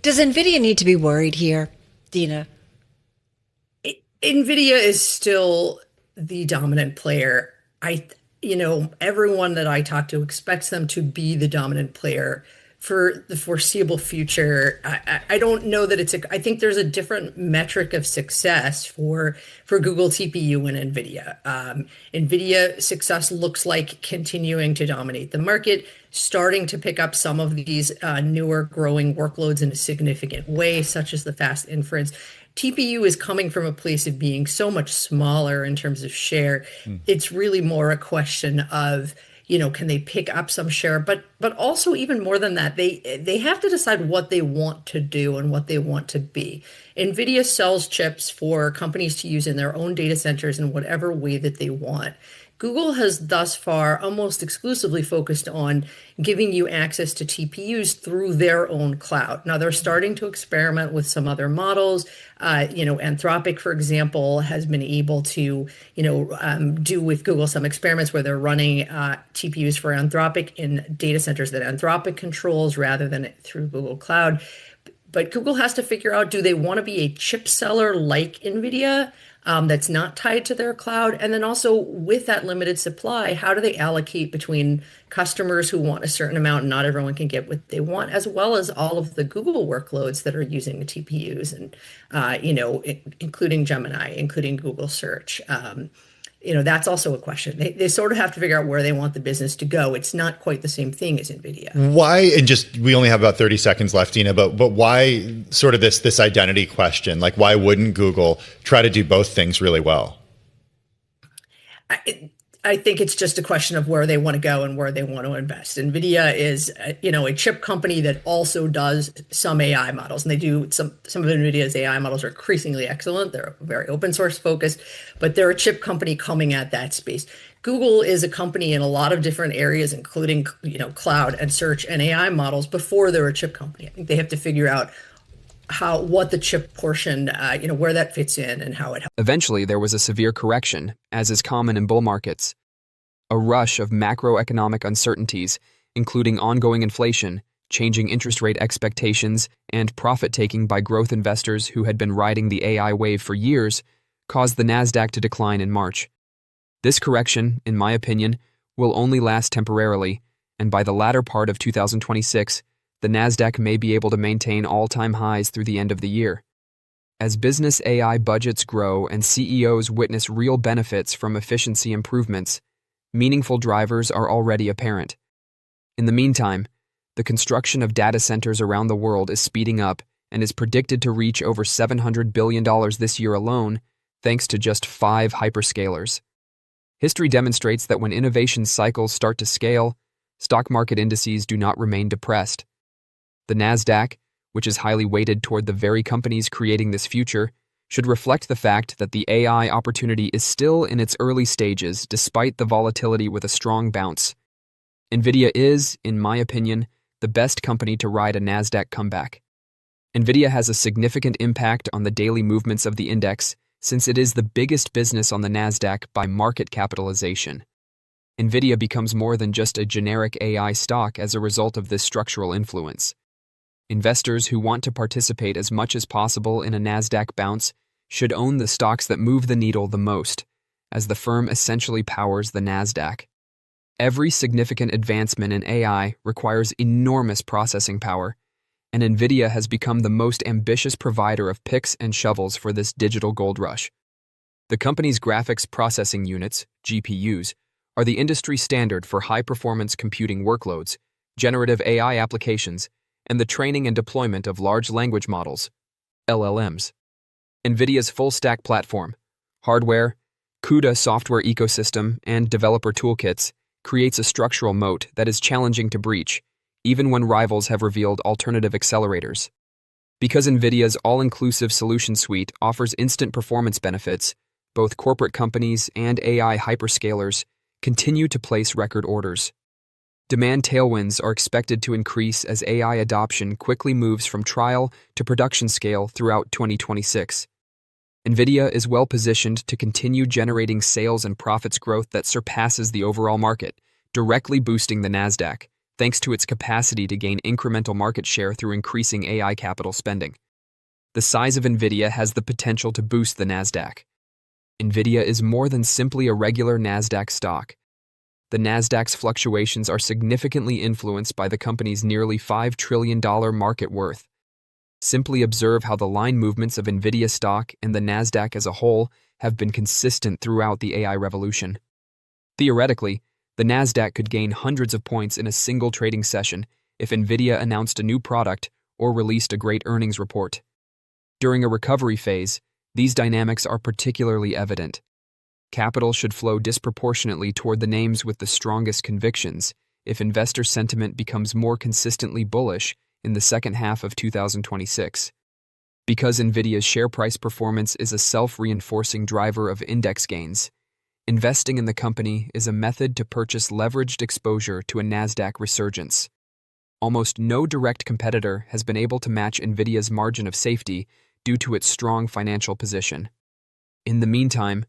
Does Nvidia need to be worried here, Dina? Nvidia is still the dominant player. Everyone that I talk to expects them to be the dominant player for the foreseeable future. I don't know that I think there's a different metric of success for Google TPU and Nvidia. Nvidia success looks like continuing to dominate the market, starting to pick up some of these newer growing workloads in a significant way, such as the fast inference. TPU is coming from a place of being so much smaller in terms of share. It's really more a question of, can they pick up some share? But also even more than that, they have to decide what they want to do and what they want to be. NVIDIA sells chips for companies to use in their own data centers in whatever way that they want. Google has thus far almost exclusively focused on giving you access to TPUs through their own cloud. Now they're starting to experiment with some other models. Anthropic, for example, has been able to, do with Google some experiments where they're running TPUs for Anthropic in data centers that Anthropic controls rather than through Google Cloud. But Google has to figure out, do they want to be a chip seller like NVIDIA? That's not tied to their cloud. And then also with that limited supply, how do they allocate between customers who want a certain amount and not everyone can get what they want, as well as all of the Google workloads that are using the TPUs and, including Gemini, including Google Search. That's also a question. They sort of have to figure out where they want the business to go. It's not quite the same thing as NVIDIA. Why, and just, we only have about 30 seconds left, Dina, but why sort of this identity question? Like, why wouldn't Google try to do both things really well? I think it's just a question of where they want to go and where they want to invest. NVIDIA is, a chip company that also does some AI models, and they do some of NVIDIA's AI models are increasingly excellent. They're very open source focused, but they're a chip company coming at that space. Google is a company in a lot of different areas, including, cloud and search and AI models before they're a chip company. I think they have to figure out what the chip portion, where that fits in and how it helps. Eventually, there was a severe correction, as is common in bull markets. A rush of macroeconomic uncertainties, including ongoing inflation, changing interest rate expectations, and profit-taking by growth investors who had been riding the AI wave for years, caused the Nasdaq to decline in March. This correction, in my opinion, will only last temporarily, and by the latter part of 2026, the Nasdaq may be able to maintain all-time highs through the end of the year. As business AI budgets grow and CEOs witness real benefits from efficiency improvements, meaningful drivers are already apparent. In the meantime, the construction of data centers around the world is speeding up and is predicted to reach over $700 billion this year alone, thanks to just 5 hyperscalers. History demonstrates that when innovation cycles start to scale, stock market indices do not remain depressed. The Nasdaq, which is highly weighted toward the very companies creating this future, should reflect the fact that the AI opportunity is still in its early stages despite the volatility with a strong bounce. NVIDIA is, in my opinion, the best company to ride a Nasdaq comeback. NVIDIA has a significant impact on the daily movements of the index since it is the biggest business on the Nasdaq by market capitalization. NVIDIA becomes more than just a generic AI stock as a result of this structural influence. Investors who want to participate as much as possible in a Nasdaq bounce should own the stocks that move the needle the most, as the firm essentially powers the Nasdaq. Every significant advancement in AI requires enormous processing power, and NVIDIA has become the most ambitious provider of picks and shovels for this digital gold rush. The company's graphics processing units, GPUs, are the industry standard for high-performance computing workloads, generative AI applications, and the training and deployment of large language models, LLMs. NVIDIA's full-stack platform, hardware, CUDA software ecosystem, and developer toolkits creates a structural moat that is challenging to breach, even when rivals have revealed alternative accelerators. Because NVIDIA's all-inclusive solution suite offers instant performance benefits, both corporate companies and AI hyperscalers continue to place record orders. Demand tailwinds are expected to increase as AI adoption quickly moves from trial to production scale throughout 2026. NVIDIA is well positioned to continue generating sales and profits growth that surpasses the overall market, directly boosting the Nasdaq, thanks to its capacity to gain incremental market share through increasing AI capital spending. The size of Nvidia has the potential to boost the Nasdaq. Nvidia is more than simply a regular Nasdaq stock. The Nasdaq's fluctuations are significantly influenced by the company's nearly $5 trillion market worth. Simply observe how the line movements of Nvidia stock and the Nasdaq as a whole have been consistent throughout the AI revolution. Theoretically, the Nasdaq could gain hundreds of points in a single trading session if Nvidia announced a new product or released a great earnings report. During a recovery phase, these dynamics are particularly evident. Capital should flow disproportionately toward the names with the strongest convictions if investor sentiment becomes more consistently bullish in the second half of 2026. Because Nvidia's share price performance is a self-reinforcing driver of index gains, investing in the company is a method to purchase leveraged exposure to a Nasdaq resurgence. Almost no direct competitor has been able to match Nvidia's margin of safety due to its strong financial position. In the meantime,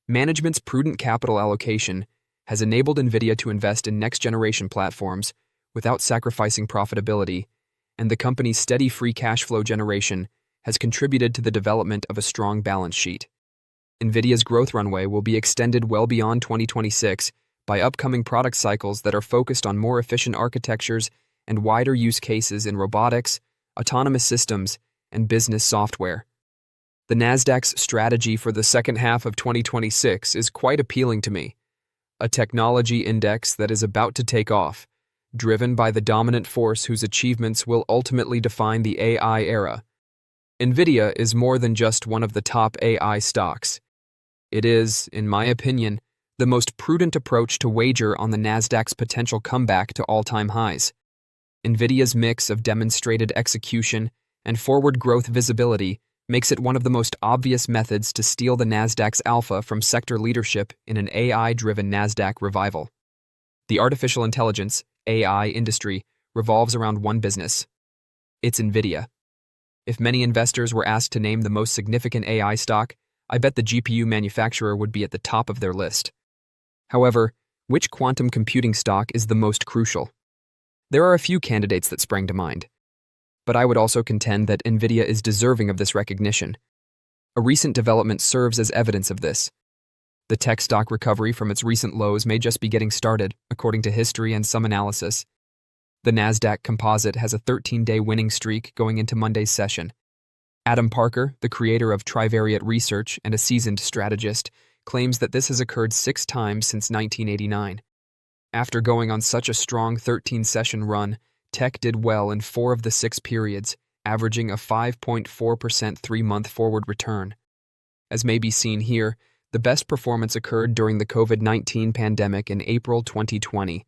management's prudent capital allocation has enabled Nvidia to invest in next-generation platforms without sacrificing profitability, and the company's steady free cash flow generation has contributed to the development of a strong balance sheet. Nvidia's growth runway will be extended well beyond 2026 by upcoming product cycles that are focused on more efficient architectures and wider use cases in robotics, autonomous systems, and business software. The Nasdaq's strategy for the second half of 2026 is quite appealing to me. A technology index that is about to take off, driven by the dominant force whose achievements will ultimately define the AI era. Nvidia is more than just one of the top AI stocks. It is, in my opinion, the most prudent approach to wager on the Nasdaq's potential comeback to all-time highs. Nvidia's mix of demonstrated execution and forward growth visibility makes it one of the most obvious methods to steal the Nasdaq's alpha from sector leadership in an AI-driven Nasdaq revival. The artificial intelligence, AI industry revolves around one business. It's Nvidia. If many investors were asked to name the most significant AI stock, I bet the GPU manufacturer would be at the top of their list. However, which quantum computing stock is the most crucial? There are a few candidates that sprang to mind, but I would also contend that Nvidia is deserving of this recognition. A recent development serves as evidence of this. The tech stock recovery from its recent lows may just be getting started, according to history and some analysis. The Nasdaq Composite has a 13-day winning streak going into Monday's session. Adam Parker, the creator of Trivariate Research and a seasoned strategist, claims that this has occurred 6 times since 1989. After going on such a strong 13-session run, tech did well in 4 of the 6 periods, averaging a 5.4% 3-month forward return. As may be seen here, the best performance occurred during the COVID-19 pandemic in April 2020.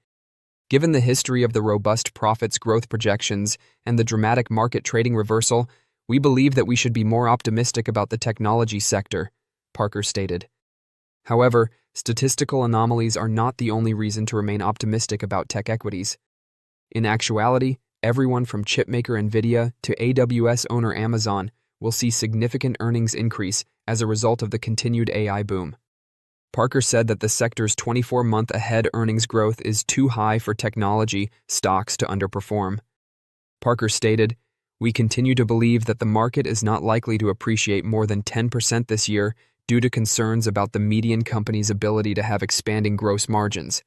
Given the history of the robust profits growth projections and the dramatic market trading reversal, we believe that we should be more optimistic about the technology sector, Parker stated. However, statistical anomalies are not the only reason to remain optimistic about tech equities. In actuality, everyone from chipmaker Nvidia to AWS owner Amazon will see significant earnings increase as a result of the continued AI boom. Parker said that the sector's 24-month ahead earnings growth is too high for technology stocks to underperform. Parker stated, "We continue to believe that the market is not likely to appreciate more than 10% this year due to concerns about the median company's ability to have expanding gross margins.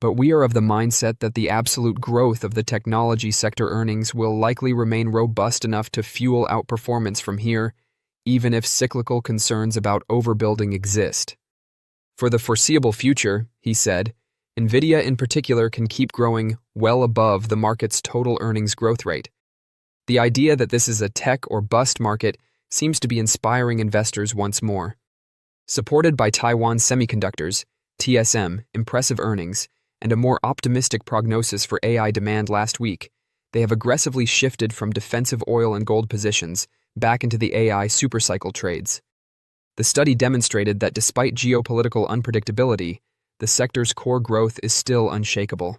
But we are of the mindset that the absolute growth of the technology sector earnings will likely remain robust enough to fuel outperformance from here, even if cyclical concerns about overbuilding exist." For the foreseeable future, he said, Nvidia in particular can keep growing well above the market's total earnings growth rate. The idea that this is a tech or bust market seems to be inspiring investors once more. Supported by Taiwan Semiconductors, TSM, impressive earnings, and a more optimistic prognosis for AI demand last week, they have aggressively shifted from defensive oil and gold positions back into the AI supercycle trades. The study demonstrated that despite geopolitical unpredictability, the sector's core growth is still unshakable.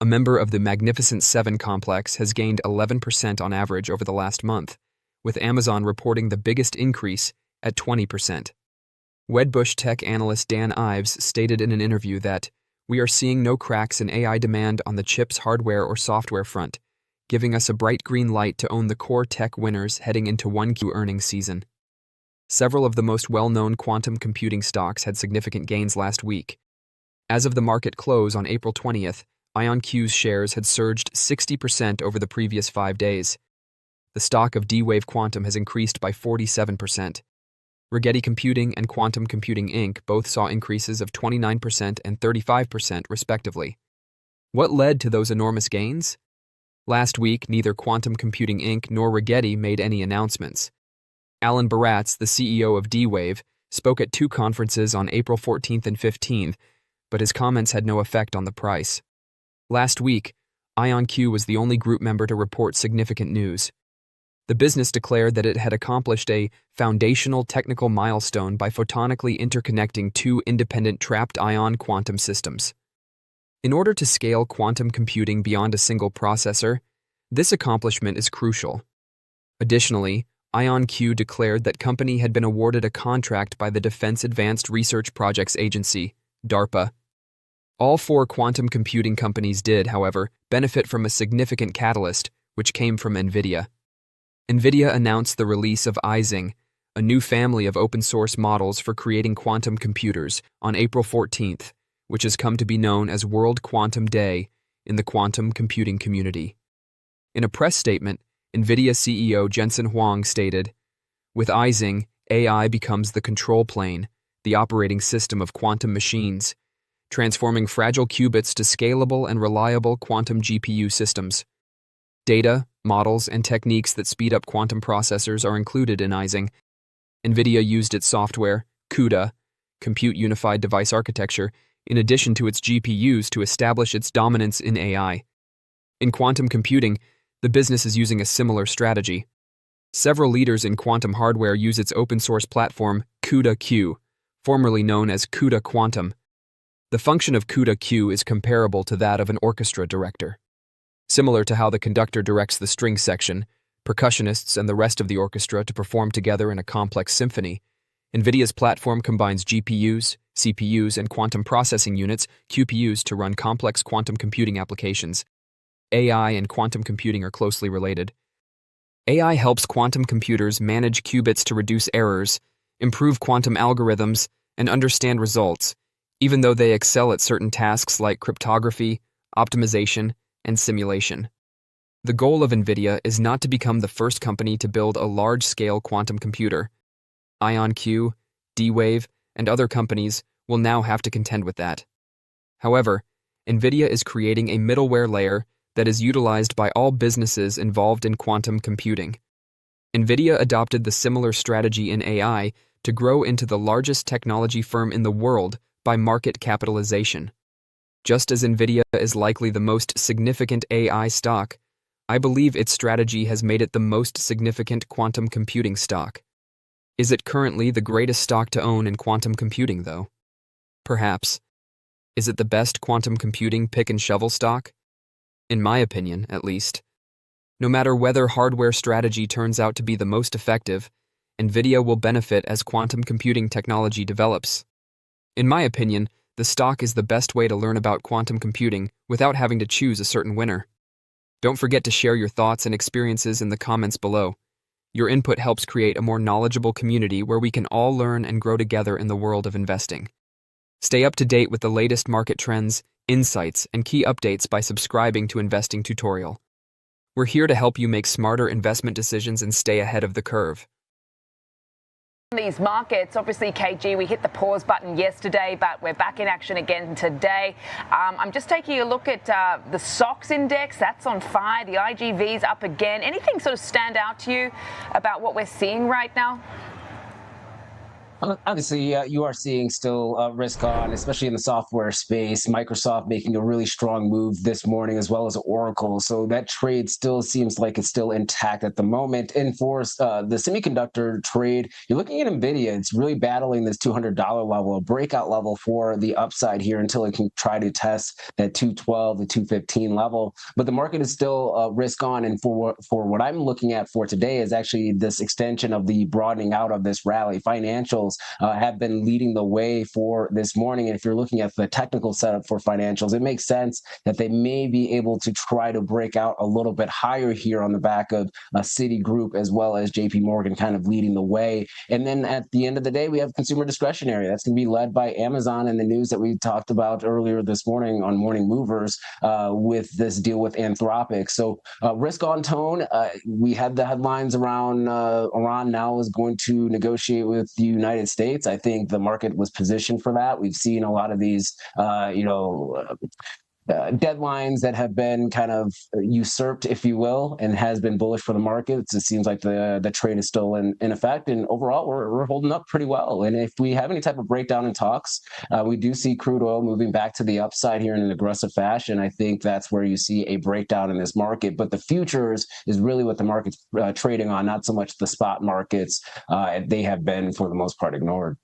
A member of the Magnificent Seven complex has gained 11% on average over the last month, with Amazon reporting the biggest increase at 20%. Wedbush tech analyst Dan Ives stated in an interview that, we are seeing no cracks in AI demand on the chip's hardware or software front, giving us a bright green light to own the core tech winners heading into 1Q earnings season. Several of the most well-known quantum computing stocks had significant gains last week. As of the market close on April 20th, IonQ's shares had surged 60% over the previous 5 days. The stock of D-Wave Quantum has increased by 47%. Rigetti Computing and Quantum Computing Inc. both saw increases of 29% and 35%, respectively. What led to those enormous gains? Last week, neither Quantum Computing Inc. nor Rigetti made any announcements. Alan Baratz, the CEO of D-Wave, spoke at 2 conferences on April 14th and 15th, but his comments had no effect on the price. Last week, IonQ was the only group member to report significant news. The business declared that it had accomplished a foundational technical milestone by photonically interconnecting 2 independent trapped ion quantum systems. In order to scale quantum computing beyond a single processor, this accomplishment is crucial. Additionally, IonQ declared that company had been awarded a contract by the Defense Advanced Research Projects Agency, DARPA. All 4 quantum computing companies did, however, benefit from a significant catalyst, which came from Nvidia. Nvidia announced the release of Ising, a new family of open-source models for creating quantum computers, on April 14th, which has come to be known as World Quantum Day in the quantum computing community. In a press statement, Nvidia CEO Jensen Huang stated, "With Ising, AI becomes the control plane, the operating system of quantum machines, transforming fragile qubits to scalable and reliable quantum GPU systems. Data, models, and techniques that speed up quantum processors are included in Ising. Nvidia used its software, CUDA, Compute Unified Device Architecture, in addition to its GPUs to establish its dominance in AI. In quantum computing, the business is using a similar strategy. Several leaders in quantum hardware use its open-source platform, CUDA-Q, formerly known as CUDA Quantum. The function of CUDA-Q is comparable to that of an orchestra director. Similar to how the conductor directs the string section, percussionists, and the rest of the orchestra to perform together in a complex symphony, NVIDIA's platform combines GPUs, CPUs, and quantum processing units, QPUs, to run complex quantum computing applications. AI and quantum computing are closely related. AI helps quantum computers manage qubits to reduce errors, improve quantum algorithms, and understand results, even though they excel at certain tasks like cryptography, optimization, and simulation. The goal of NVIDIA is not to become the first company to build a large-scale quantum computer. IonQ, D-Wave, and other companies will now have to contend with that. However, NVIDIA is creating a middleware layer that is utilized by all businesses involved in quantum computing. NVIDIA adopted the similar strategy in AI to grow into the largest technology firm in the world by market capitalization. Just as NVIDIA is likely the most significant AI stock, I believe its strategy has made it the most significant quantum computing stock. Is it currently the greatest stock to own in quantum computing, though? Perhaps. Is it the best quantum computing pick-and-shovel stock? In my opinion, at least. No matter whether hardware strategy turns out to be the most effective, NVIDIA will benefit as quantum computing technology develops. In my opinion, the stock is the best way to learn about quantum computing without having to choose a certain winner. Don't forget to share your thoughts and experiences in the comments below. Your input helps create a more knowledgeable community where we can all learn and grow together in the world of investing. Stay up to date with the latest market trends, insights, and key updates by subscribing to Investing Tutorial. We're here to help you make smarter investment decisions and stay ahead of the curve. These markets, obviously, KG, we hit the pause button yesterday, but we're back in action again today. I'm just taking a look at the SOX index. That's on fire. The IGV's up again. Anything sort of stand out to you about what we're seeing right now? Obviously, you are seeing still risk on, especially in the software space. Microsoft making a really strong move this morning, as well as Oracle. So that trade still seems like it's still intact at the moment. And for the semiconductor trade, you're looking at Nvidia. It's really battling this $200 level, a breakout level for the upside here until it can try to test that 212 to 215 level. But the market is still risk on. And for what I'm looking at for today is actually this extension of the broadening out of this rally. Financials financials have been leading the way for this morning. And if you're looking at the technical setup for financials, it makes sense that they may be able to try to break out a little bit higher here on the back of Citigroup as well as JP Morgan kind of leading the way. And then at the end of the day, we have consumer discretionary. That's going to be led by Amazon and the news that we talked about earlier this morning on Morning Movers with this deal with Anthropic. So risk on tone. We had the headlines around Iran now is going to negotiate with the United States. I think the market was positioned for that. We've seen a lot of these, deadlines that have been kind of usurped, if you will, and has been bullish for the markets. It seems like the trade is still in effect, and overall we're holding up pretty well. And if we have any type of breakdown in talks, we do see crude oil moving back to the upside here in an aggressive fashion. I think that's where you see a breakdown in this market. But the futures is really what the market's trading on, not so much the spot markets. They have been, for the most part, ignored.